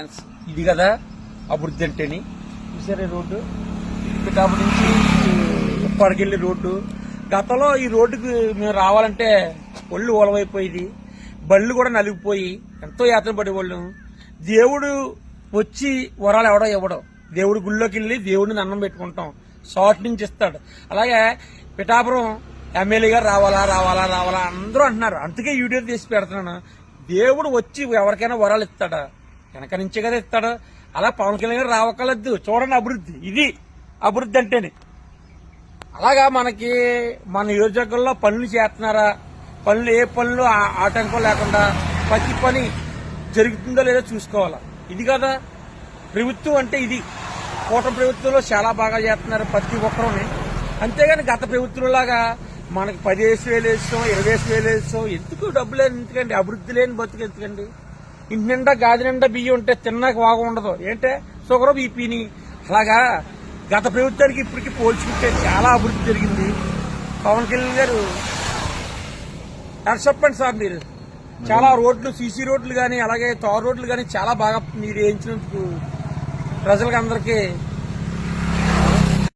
ఇది కదా అభివృద్ధి అంటేని చూసారే రోడ్డు పిఠాపు నుంచి ఉప్పాడికెళ్ళి రోడ్డు. గతంలో ఈ రోడ్డుకి మేము రావాలంటే ఒళ్ళు ఓలవైపోయింది, బళ్ళు కూడా నలిగిపోయి ఎంతో యాత్ర పడేవాళ్ళం. దేవుడు వచ్చి వరాలు ఎవడో ఇవ్వడం, దేవుడి గుళ్ళోకి వెళ్ళి దేవుడిని దండం పెట్టుకుంటాం, షార్ట్ నుంచి ఇస్తాడు. అలాగే పిఠాపురం ఎమ్మెల్యే గారు రావాలా రావాలా రావాలా అందరూ అంటున్నారు, అందుకే వీడియో తీసి పెడుతున్నాను. దేవుడు వచ్చి ఎవరికైనా వరాలు ఇస్తాడా? వెనక నుంచే కదా ఇస్తాడు. అలా పవన్ కళ్యాణ్ గారు రావక్కర్లేదు. చూడండి అభివృద్ధి, ఇది అభివృద్ధి అంటేనే. అలాగా మనకి మన నియోజకవర్గంలో పనులు చేస్తున్నారా, పనులు ఏ పనులు ఆటంకం లేకుండా ప్రతి పని జరుగుతుందో లేదో చూసుకోవాలా. ఇది కదా ప్రభుత్వం అంటే. ఇది కూటమి ప్రభుత్వంలో చాలా బాగా చేస్తున్నారు ప్రతి ఒక్కరుని. అంతేగాని గత ప్రభుత్వంలాగా మనకి 10,000 వేస్తాం 20,000 వేస్తాం ఎందుకు? డబ్బు లేని ఎందుకండి? అభివృద్ధి లేని బతుకు ఎందుకండి? ఇంటి నిండా గాది నిండా బియ్యం ఉంటే తిన్నాక బాగా ఉండదు ఏంటే, షుగర్ బీపీని. అలాగా గత ప్రభుత్వానికి ఇప్పటికి పోల్చుకుంటే చాలా అభివృద్ధి జరిగింది. పవన్ కళ్యాణ్ గారు చెప్పండి సార్, మీరు చాలా రోడ్లు సీసీ రోడ్లు కానీ అలాగే తార్ రోడ్లు కానీ చాలా బాగా మీరు వేయించినందుకు ప్రజలకు అందరికీ